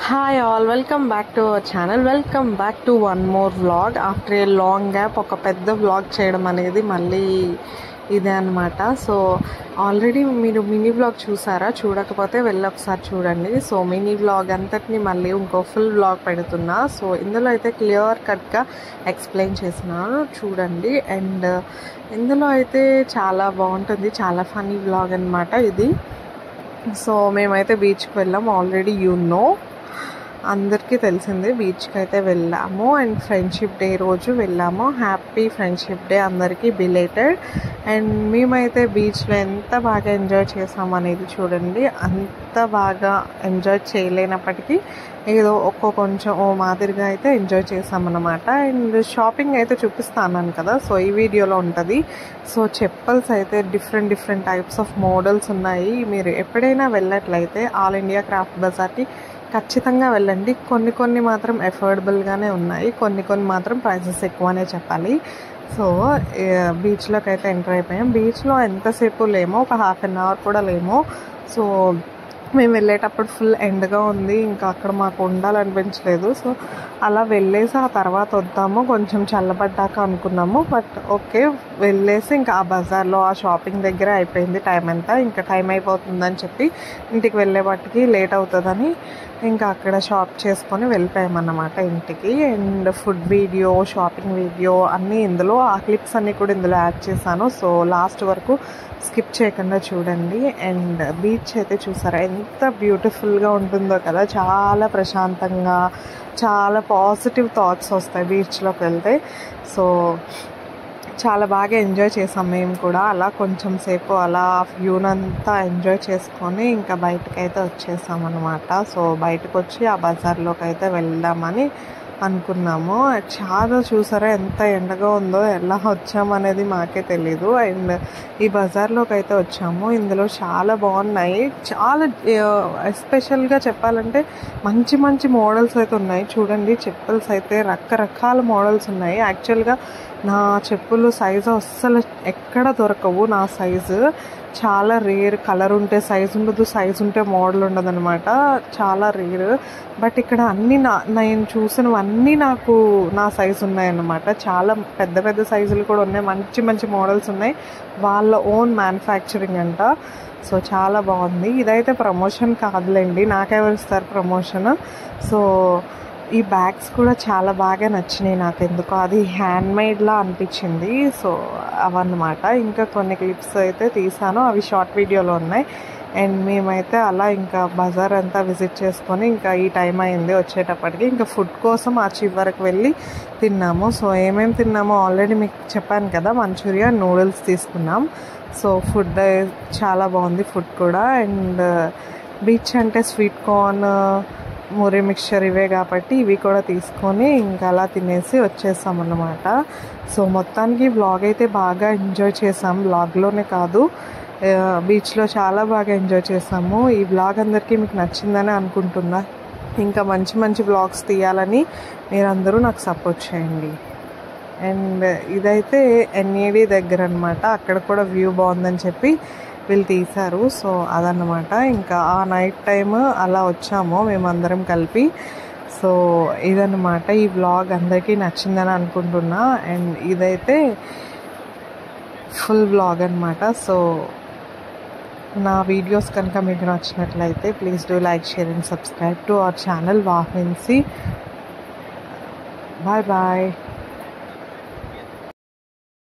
Hi all, welcome back to our channel. Welcome back to one more vlog. After a long gap ఒక పెద్ద vlog చేయడం అనేది మళ్ళీ ఇదే అనమాట. సో ఆల్రెడీ మీరు మినీ వ్లాగ్ చూసారా? చూడకపోతే వెళ్ళి ఒకసారి చూడండి. సో మినీ వ్లాగ్ అంతటిని మళ్ళీ ఇంకో ఫుల్ వ్లాగ్ పెడుతున్నా. సో ఇందులో అయితే క్లియర్ కట్గా ఎక్స్ప్లెయిన్ చేసినాను, చూడండి. అండ్ ఇందులో అయితే చాలా బాగుంటుంది, చాలా ఫన్నీ వ్లాగ్ అనమాట ఇది. సో మేమైతే బీచ్కి వెళ్ళాం, ఆల్రెడీ అందరికీ తెలిసిందే. బీచ్కి అయితే వెళ్ళాము అండ్ ఫ్రెండ్షిప్ డే రోజు వెళ్ళాము. హ్యాపీ ఫ్రెండ్షిప్ డే అందరికీ, బిలేటెడ్. అండ్ మేమైతే బీచ్లో ఎంత బాగా ఎంజాయ్ చేసాం అనేది చూడండి. అంత బాగా ఎంజాయ్ చేయలేనప్పటికీ ఏదో కొంచెం ఓ మాదిరిగా అయితే ఎంజాయ్ చేసామన్నమాట. అండ్ షాపింగ్ అయితే చూపిస్తాను కదా, సో ఈ వీడియోలో ఉంటుంది. సో చెప్పల్స్ అయితే డిఫరెంట్ టైప్స్ ఆఫ్ మోడల్స్ ఉన్నాయి. మీరు ఎప్పుడైనా వెళ్ళినట్లయితే ఆల్ ఇండియా క్రాఫ్ట్ బజార్కి ఖచ్చితంగా వెళ్ళండి. కొన్ని మాత్రం ఎఫోర్డబుల్గానే ఉన్నాయి, కొన్ని మాత్రం ప్రైసెస్ ఎక్కువనే చెప్పాలి. సో బీచ్లోకి అయితే ఎంటర్ అయిపోయాం. బీచ్లో ఎంతసేపు లేమో, ఒక హాఫ్ అన్ అవర్ కూడా లేమో. సో మేము వెళ్ళేటప్పుడు ఫుల్ ఎండగా ఉంది, ఇంకా అక్కడ మాకు ఉండాలనిపించలేదు. సో అలా వెళ్ళేసి ఆ తర్వాత వద్దాము, కొంచెం చల్లబడ్డాక అనుకున్నాము. బట్ ఓకే, వెళ్ళేసి ఇంకా ఆ బజార్లో ఆ షాపింగ్ దగ్గర అయిపోయింది టైం అంతా. ఇంకా టైం అయిపోతుందని చెప్పి ఇంటికి వెళ్ళేవాటికి లేట్ అవుతుందని ఇంకా అక్కడ షాప్ చేసుకొని వెళ్ళిపోయామన్నమాట ఇంటికి. And food video, shopping video అన్నీ ఇందులో, ఆ క్లిప్స్ అన్నీ కూడా ఇందులో యాడ్ చేశాను. సో లాస్ట్ వరకు స్కిప్ చేయకుండా చూడండి. అండ్ బీచ్ అయితే చూసారా ఎంత బ్యూటిఫుల్గా ఉంటుందో కదా, చాలా ప్రశాంతంగా, చాలా పాజిటివ్ థాట్స్ వస్తాయి బీచ్లోకి వెళ్తే. సో చాలా బాగా ఎంజాయ్ చేసాం మేము కూడా. అలా కొంచెం సేపు అలా వ్యూనంతా ఎంజాయ్ చేసుకొని ఇంకా బయటకు అయితే వచ్చేసాం అనమాట. సో బయటకు వచ్చి ఆ బజార్లోకి అయితే వెళ్దామని అనుకున్నాము. చాలా చూసారా ఎంత ఎండగా ఉందో, ఎలా వచ్చామనేది మాకే తెలీదు. అండ్ ఈ బజార్లోకి అయితే వచ్చాము. ఇందులో చాలా బాగున్నాయి, చాలా ఎస్పెషల్గా చెప్పాలంటే మంచి మోడల్స్ అయితే ఉన్నాయి. చూడండి, చెప్పల్స్ అయితే రకరకాల మోడల్స్ ఉన్నాయి. యాక్చువల్గా నా చెప్పులు సైజు అస్సలు ఎక్కడ దొరకవు. నా సైజు చాలా రేర్, కలర్ ఉంటే సైజు ఉండదు, సైజు ఉంటే మోడల్ ఉండదు అనమాట, చాలా రేర్. బట్ ఇక్కడ అన్నీ నేను చూసినవన్నీ నాకు నా సైజు ఉన్నాయన్నమాట. చాలా పెద్ద సైజులు కూడా ఉన్నాయి, మంచి మోడల్స్ ఉన్నాయి. వాళ్ళ ఓన్ మ్యానుఫ్యాక్చరింగ్ అంట. సో చాలా బాగుంది. ఇదైతే ప్రమోషన్ కాదులేండి, నాకెవరు ఇస్తారు ప్రమోషన్. సో ఈ బ్యాగ్స్ కూడా చాలా బాగా నచ్చినాయి నాకు, ఎందుకో అది హ్యాండ్మేడ్లా అనిపించింది. సో అవన్నమాట. ఇంకా కొన్ని క్లిప్స్ అయితే తీసాను, అవి షార్ట్ వీడియోలో ఉన్నాయి. అండ్ మేమైతే అలా ఇంకా బజార్ అంతా విజిట్ చేసుకొని ఇంకా ఈ టైం అయింది వచ్చేటప్పటికి. ఇంకా ఫుడ్ కోసం ఆ చివరికి వెళ్ళి తిన్నాము. సో ఏమేమి తిన్నామో ఆల్రెడీ మీకు చెప్పాను కదా, మంచూరియా, నూడిల్స్ తీసుకున్నాం. సో ఫుడ్ చాలా బాగుంది ఫుడ్ కూడా. అండ్ బీచ్ అంటే స్వీట్ కార్న్, మురి మిక్చర్ ఇవే కాబట్టి ఇవి కూడా తీసుకొని ఇంకా అలా తినేసి వచ్చేసామన్నమాట. సో మొత్తానికి వ్లాగ్ అయితే బాగా ఎంజాయ్ చేసాం. వ్లాగ్లోనే కాదు, బీచ్లో చాలా బాగా ఎంజాయ్ చేసాము. ఈ వ్లాగ్ అందరికీ మీకు నచ్చిందని అనుకుంటున్నా. ఇంకా మంచి వ్లాగ్స్ తీయాలని మీరందరూ నాకు సపోర్ట్ చేయండి. అండ్ ఇదైతే ఎన్ఏడి దగ్గర అనమాట, అక్కడ కూడా వ్యూ బాగుందని చెప్పి వీళ్ళు తీశారు. సో అదన్నమాట. ఇంకా ఆ నైట్ టైమ్ అలా వచ్చాము మేమందరం కలిపి. సో ఇదన్నమాట, ఈ వ్లాగ్ అందరికీ నచ్చిందని అనుకుంటున్నా. అండ్ ఇదైతే ఫుల్ వ్లాగ్ అనమాట. సో నా వీడియోస్ కనుక మీకు నచ్చినట్లయితే please do like, share and subscribe to our channel వాహ్విన్సీ. బాయ్.